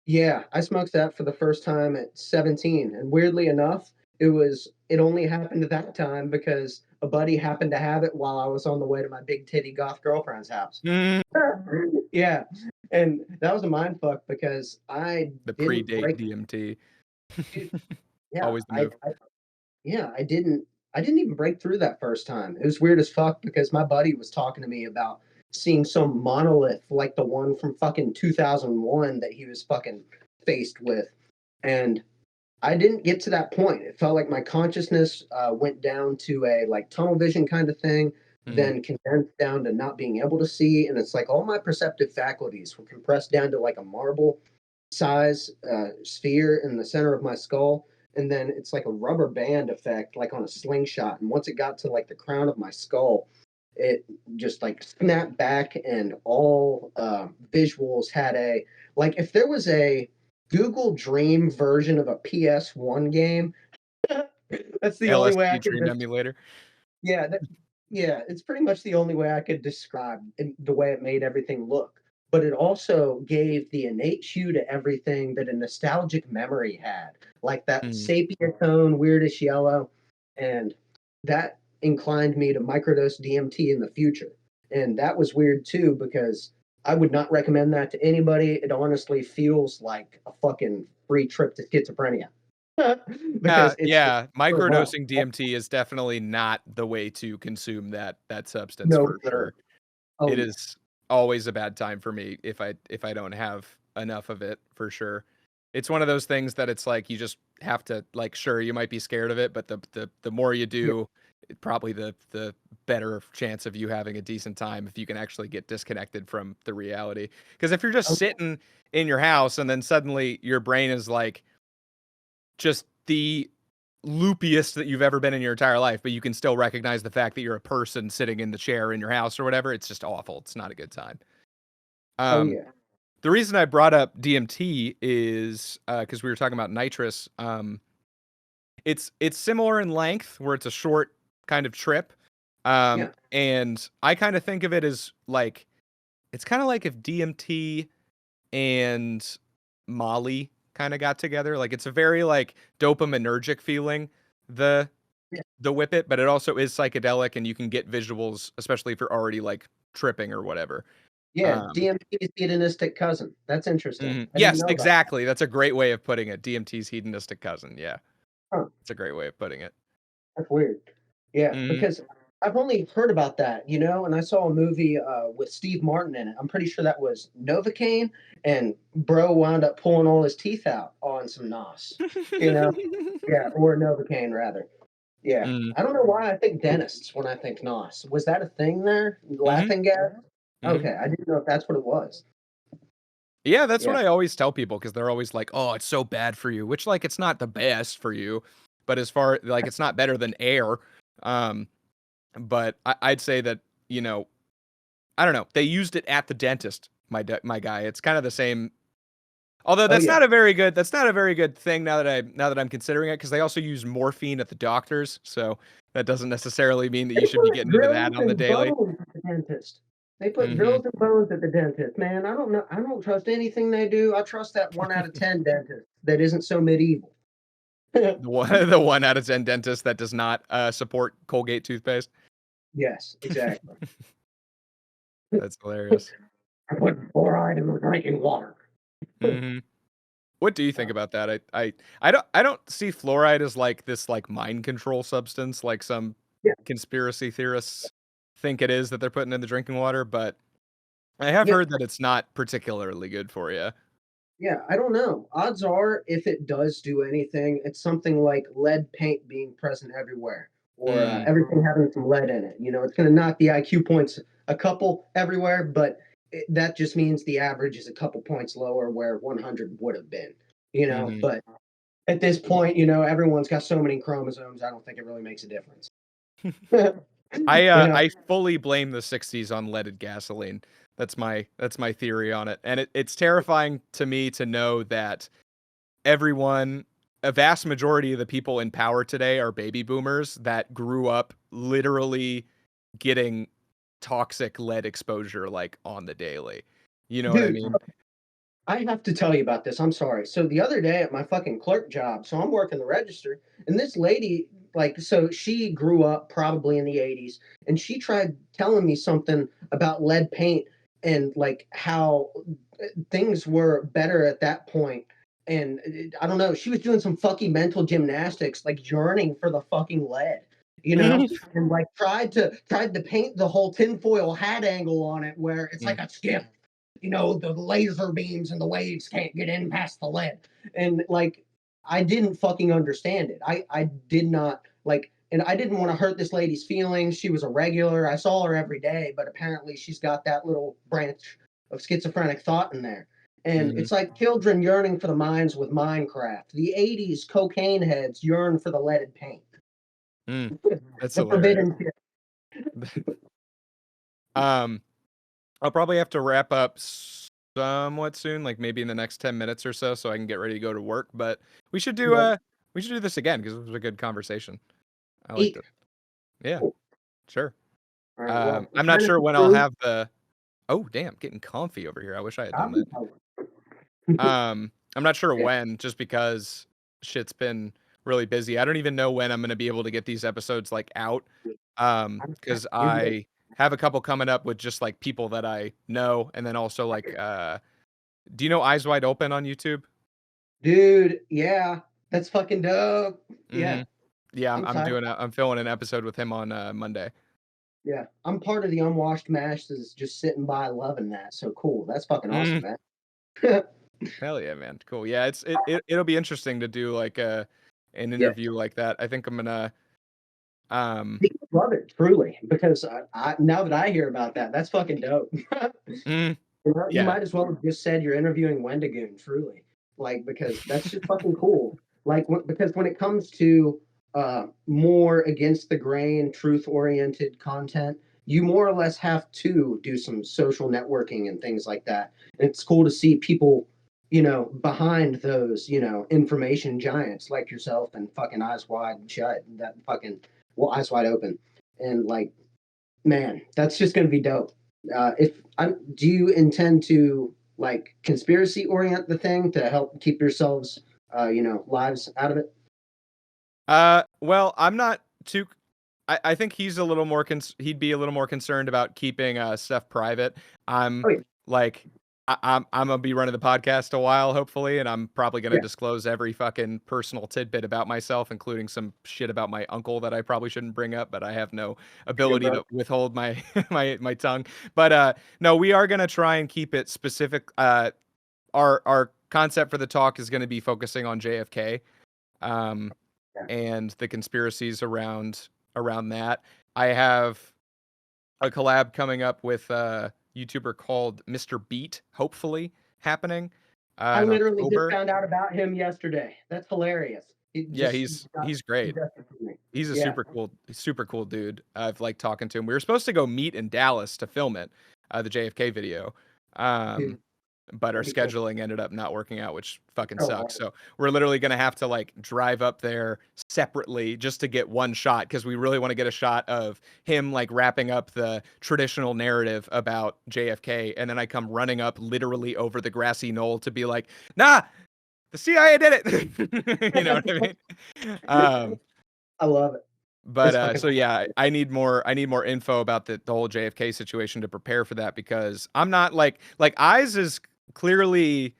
yeah. I smoked that for the first time at 17, and weirdly enough, it only happened at that time because a buddy happened to have it while I was on the way to my big titty goth girlfriend's house. Mm, Yeah, and that was a mind fuck because I the didn't predate break. DMT. Yeah, Always the move. yeah, I didn't even break through that first time. It was weird as fuck because my buddy was talking to me about seeing some monolith like the one from fucking 2001 that he was fucking faced with. And I didn't get to that point. It felt like my consciousness went down to a like tunnel vision kind of thing, Mm, then condensed down to not being able to see. And it's like all my perceptive faculties were compressed down to like a marble size sphere in the center of my skull. And then it's like a rubber band effect, like on a slingshot. And once it got to like the crown of my skull, it just like snapped back, and all visuals had a like if there was a Google Dream version of a PS1 game. That's the only way I LSD could. Dream Emulator. Yeah, yeah, it's pretty much the only way I could describe the way it made everything look. But it also gave the innate hue to everything that a nostalgic memory had, like that Mm. sepia tone, weirdish yellow, and that inclined me to microdose DMT in the future. And that was weird too because I would not recommend that to anybody. It honestly feels like a fucking free trip to schizophrenia because it's Yeah, so much. microdosing DMT is definitely not the way to consume that substance No, for sir. sure. Oh It yeah. is always a bad time for me if I don't have enough of it for sure. It's one of those things that it's like you just have to like sure you might be scared of it, but the more you Yeah. do, probably the better chance of you having a decent time if you can actually get disconnected from the reality. Because if you're just Oh, sitting in your house and then suddenly your brain is like just the loopiest that you've ever been in your entire life, but you can still recognize the fact that you're a person sitting in the chair in your house or whatever. It's just awful. It's not a good time. oh Um, yeah. the reason I brought up DMT is because we were talking about nitrous. It's similar in length, where it's a short kind of trip. Yeah. And I kind of think of it as like it's kind of like if DMT and Molly kind of got together. Like it's a very like dopaminergic feeling. The Yeah. the whip it, but it also is psychedelic, and you can get visuals, especially if you're already like tripping or whatever. Yeah, Um, DMT's hedonistic cousin. That's interesting. mhm. I didn't Yes, know about that. exactly. That's a great way of putting it. DMT's hedonistic cousin. Yeah, Huh, it's a great way of putting it. that's weird. Yeah, Hmm. because I've only heard about that, and I saw a movie with Steve Martin in it. I'm pretty sure that was Novocaine, and bro wound up pulling all his teeth out on some NOS. You know? Yeah, or Novocaine rather. Yeah. Hmm. I don't know why I think dentists when I think NOS. Was that a thing there? Hmm. Laughing gas? Hmm. Okay, I didn't know if that's what it was. Yeah, that's what Yeah. I always tell people because they're always like, "Oh, it's so bad for you," which like it's not the best for you, but as far like it's not better than air. Um, but I'd say that you know I don't know. They used it at the dentist, my guy. It's kind of the same. Although Oh that's yeah. not a very good thing now that I'm considering it, because they also use morphine at the doctors, so that doesn't necessarily mean that They you should be put getting into that drills on the and daily. bones at the dentist. They put Hmm drills and bones at the dentist. Man, I don't know. I don't trust anything they do. I trust that 1 out of 10 dentist that isn't so medieval. The 1 out of 10 dentist that does not support Colgate toothpaste. Yes, exactly. That's hilarious. I put fluoride in my drinking water. Hmm What do you think about that? I don't see fluoride as like this like mind control substance like some Yeah, conspiracy theorists think it is that they're putting in the drinking water, but I have yeah, heard that it's not particularly good for you. yeah. I don't know. Odds are, if it does do anything, it's something like lead paint being present everywhere, or Mm, everything having some lead in it. It's going to knock the IQ points a couple everywhere, but that just means the average is a couple points lower where 100 would have been. mhm. But at this point, everyone's got so many chromosomes. I don't think it really makes a difference. you know, I fully blame the '60s on leaded gasoline. That's my theory on it, and it's terrifying to me to know that everyone, a vast majority of the people in power today are baby boomers that grew up literally getting toxic lead exposure like on the daily. You know what I dude, mean? I have to tell you about this. I'm sorry. So the other day at my fucking clerk job, so I'm working the register, and this lady, like, so she grew up probably in the 80s, and she tried telling me something about lead paint and like how things were better at that point. And I don't know, she was doing some fucking mental gymnastics, like yearning for the fucking lead, and like tried to paint the whole tinfoil hat angle on it where it's like Mm, a skiff, the laser beams and the waves can't get in past the lead. And like, I didn't fucking understand it. I did not like, and I didn't want to hurt this lady's feelings. She was a regular. I saw her every day, but apparently she's got that little branch of schizophrenic thought in there. And mhm, it's like children yearning for the mines with Minecraft. The 80s cocaine heads yearn for the leaded paint. mm. That's The hilarious. forbidden shit. Um, I'll probably have to wrap up somewhat soon, like maybe in the next 10 minutes or so I can get ready to go to work, but we should do Yep. uh we should do this again because it was a good conversation. I liked Eat. it. Yeah, Cool. sure. All right. Well, I'm not kind of sure when I'll conclude. have the Oh, damn, getting comfy over here. I wish I had done I'll be that. I'm not sure Yeah. when, just because shit's been really busy. I don't even know when I'm gonna be able to get these episodes like out. Because You're good. I have a couple coming up with just like people that I know, and then also like do you know Eyes Wide Open on YouTube? Dude, yeah, that's fucking dope. Hmm Yeah, Yeah, I'm I'm tired. I'm filming an episode with him on Monday. Yeah, I'm part of the unwashed mash that's just sitting by loving that. So cool. That's fucking Mm, awesome, man. hell yeah, man. Cool. Yeah, it'll be interesting to do like an Yeah, interview like that. I think I'm gonna um love it truly because now that I hear about that, that's fucking dope. mm, You yeah. might as well have just said you're interviewing Wendigoon, truly, like because that's just fucking cool. Like because when it comes to more against the grain, truth oriented content, you more or less have to do some social networking and things like that. And it's cool to see people, behind those, information giants like yourself and fucking eyes wide shut, that fucking well, eyes wide open, and like, man, that's just gonna be dope. If Do you intend to like conspiracy orient the thing to help keep yourselves, lives out of it? Well, I'm not too. I think he's a little more. He'd be a little more concerned about keeping stuff private. I'm Oh yeah, like, I'm gonna be running the podcast a while, hopefully, and I'm probably gonna yeah, disclose every fucking personal tidbit about myself, including some shit about my uncle that I probably shouldn't bring up, but I have no good ability bro. to withhold my my tongue. But no, we are gonna try and keep it specific. Our concept for the talk is gonna be focusing on JFK. Um, Yeah. and the conspiracies around that. I have a collab coming up with a YouTuber called Mr. Beat, hopefully happening I in literally just October. found out about him yesterday. That's hilarious. It Yeah, just he's got he's great. suggested to me. He's a Yeah, super cool dude. I've liked talking to him. We were supposed to go meet in Dallas to film it, the JFK video. Um, dude. but our That'd be cool. scheduling ended up not working out, which fucking Oh, sucks. wow. So we're literally going to have to like drive up there separately just to get one shot, because we really want to get a shot of him like wrapping up the traditional narrative about JFK, and then I come running up literally over the grassy knoll to be like, nah, the CIA did it. You know what I mean? I love it. But It's fucking so yeah, I need more info about the whole JFK situation to prepare for that, because I'm not like Eyes is clearly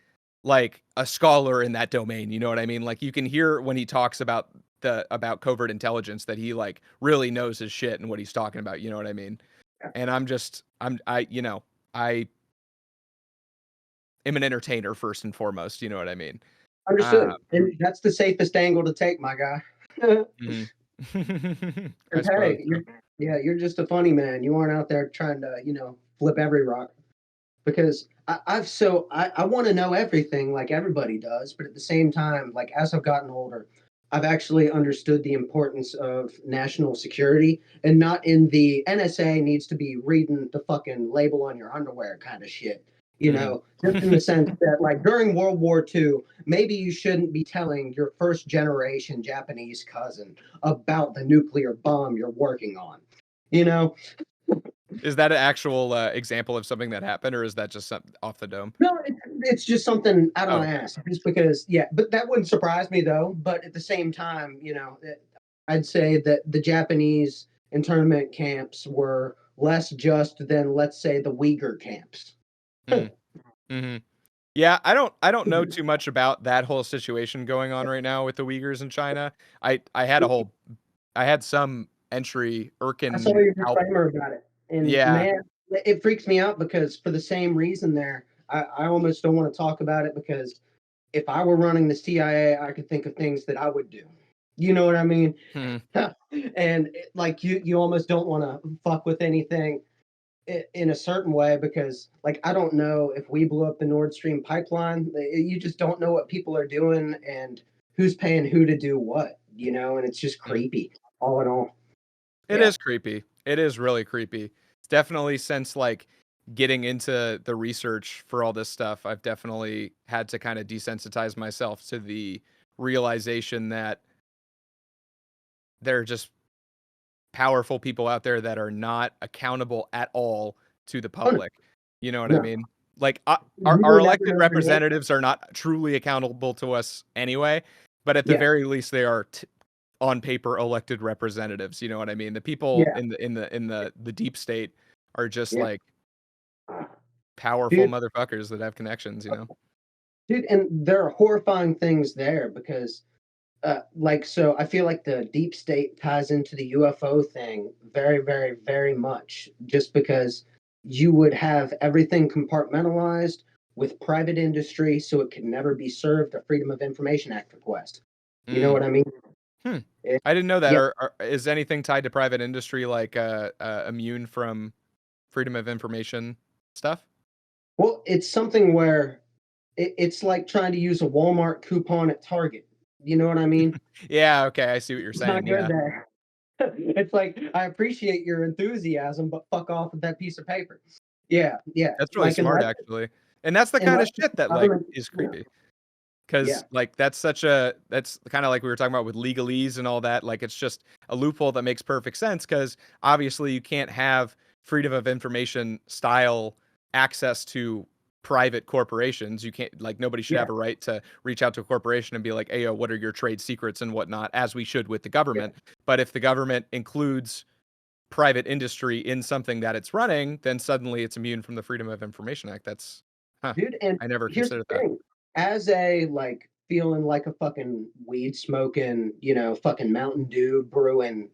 like a scholar in that domain, you know what I mean? Like you can hear when he talks about about covert intelligence that he like really knows his shit and what he's talking about, you know what I mean? And I am an entertainer first and foremost, you know what I mean? understood. And that's the safest angle to take, my guy. Mhm. I 'Cause, suppose hey, so. you're just a funny man. You aren't out there trying to, flip every rock. Because I want to know everything like everybody does, but at the same time, like as I've gotten older, I've actually understood the importance of national security, and not in the NSA needs to be reading the fucking label on your underwear kind of shit. Mhm. Just in the sense that like during World War II, maybe you shouldn't be telling your first generation Japanese cousin about the nuclear bomb you're working on. You know, Is that an actual example of something that happened, or is that just something off the dome? No, it's just something out of Oh, my okay. ass. Just because, yeah. But that wouldn't surprise me though. But at the same time, I'd say that the Japanese internment camps were less just than, let's say, the Uyghur camps. Mm, mhm. Yeah, I don't know too much about that whole situation going on right now with the Uyghurs in China. I had I had some entry I saw Irkin your Alp. disclaimer about it, and Yeah. man, it freaks me out because for the same reason, I almost don't want to talk about it because if I were running the CIA, I could think of things that I would do. You know what I mean? Mhm. And like you almost don't want to fuck with anything in a certain way because like I don't know if we blew up the Nord Stream pipeline. You just don't know what people are doing and who's paying who to do what, and it's just Mm. creepy all in all. It Yeah. is creepy. It is really creepy. It's definitely since like getting into the research for all this stuff, I've definitely had to kind of desensitize myself to the realization that there are just powerful people out there that are not accountable at all to the Oh, no. public. You know what I No. mean? Like You our would never elected know their name. representatives are not truly accountable to us anyway, but at the Yeah. very least they are on paper elected representatives, you know what I mean? The people Yeah. in the deep state are just Yeah. like powerful Dude, motherfuckers that have connections, you know? dude, and there are horrifying things there because so I feel like the deep state ties into the UFO thing very, very, very much, just because you would have everything compartmentalized with private industry, so it could never be served a Freedom of Information Act request. You know Mm. what I mean? Hmm. It, I didn't know that. yeah. Is anything tied to private industry like immune from freedom of information stuff? Well, it's something where it's like trying to use a Walmart coupon at Target. You know what I mean? Yeah, okay, I see what you're It's not saying. good Yeah. there. It's like I appreciate your enthusiasm, but fuck off with that piece of paper. Yeah, yeah. That's really Like smart actually. And that's the kind unless of the shit that like government, is you know, creepy. yeah, Cause like that's kind of like we were talking about with legalese and all that. Like it's just a loophole that makes perfect sense because obviously you can't have freedom of information style access to private corporations. You can't like nobody should yeah, have a right to reach out to a corporation and be like, hey, yo, what are your trade secrets and whatnot, as we should with the yeah, government. But if the government includes private industry in something that it's running, then suddenly it's immune from the Freedom of Information Act. That's huh. dude. And I never here's considered the that. thing: as a like feeling like a fucking weed smoking, fucking Mountain Dew brewing,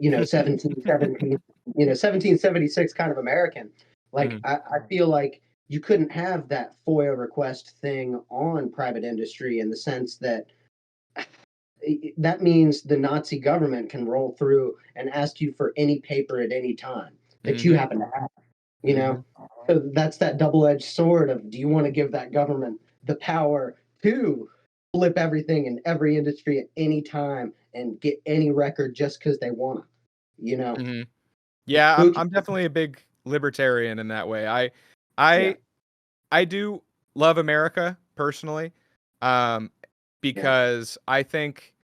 1717, 1776 kind of American, like Mhm. I feel like you couldn't have that FOIA request thing on private industry in the sense that that means the Nazi government can roll through and ask you for any paper at any time that you Mhm. happen to have, you know? Mhm. So that's that double-edged sword of do you want to give that government the power to flip everything in every industry at any time and get any record just because they want to, you know? Mhm. Yeah, Spooky. I'm definitely a big libertarian in that way. Yeah. I do love America personally, because I think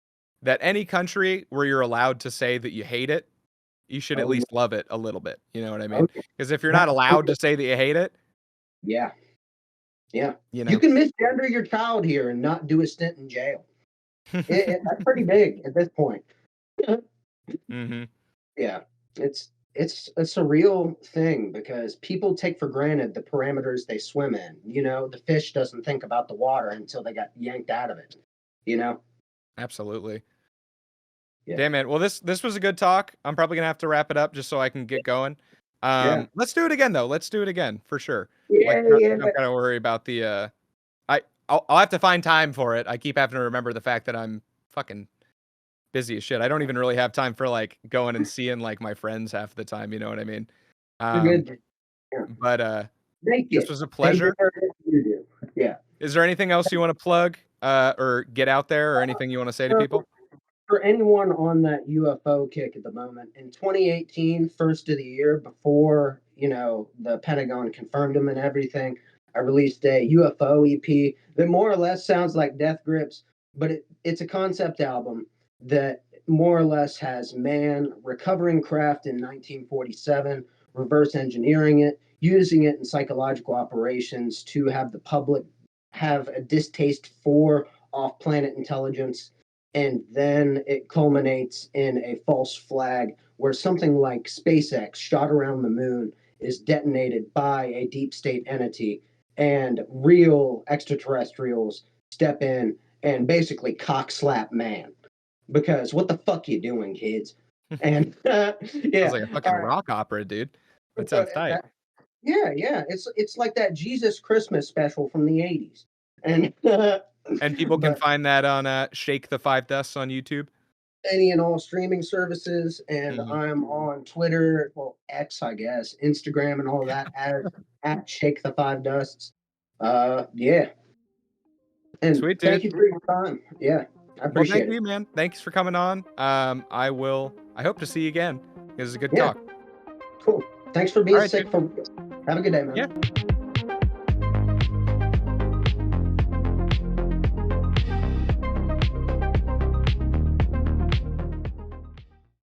that any country where you're allowed to say that you hate it, you should at least love it a little bit. You know what I mean? Because if you're not allowed to say that you hate it, yeah. You you can misgender your child here and not do a stint in jail. That's pretty big at this point. Mm-hmm. Yeah, it's a real thing because people take for granted the parameters they swim in. The fish doesn't think about the water until they got yanked out of it. Absolutely. Yeah. Damn it. Well, this was a good talk. I'm probably gonna have to wrap it up just so I can get going. Let's do it again though. Let's do it again for sure. Like, don't gotta worry about the. I'll have to find time for it. I keep having to remember the fact that I'm fucking busy as shit. I don't even really have time for like going and seeing like my friends half the time. You know what I mean? Good. Yeah. But this was a pleasure. You do. Yeah. Is there anything else you want to plug or get out there, or anything you want to say to people? For anyone on that UFO kick at the moment, in 2018, first of the year, before the Pentagon confirmed them and everything, I released a UFO EP that more or less sounds like Death Grips, but it's a concept album that more or less has man recovering craft in 1947, reverse engineering it, using it in psychological operations to have the public have a distaste for off-planet intelligence. And then it culminates in a false flag where something like SpaceX shot around the moon is detonated by a deep state entity, and real extraterrestrials step in and basically cock slap man. Because what the fuck you doing, kids? And yeah, Sounds like a fucking rock opera, dude. That sounds tight. Yeah. It's like that Jesus Christmas special from the 80s. And people can find that on Shake the Five Dusts on YouTube. Any and all streaming services, and I'm on Twitter, well, X, I guess, Instagram, and all that at Shake the Five Dusts. Yeah. And sweet, dude. Thank you for your time. Yeah, I appreciate thank you, man. Thanks for coming on. I hope to see you again. It was a good talk. Cool. Thanks for being right, sick. Have a good day, man. Yeah.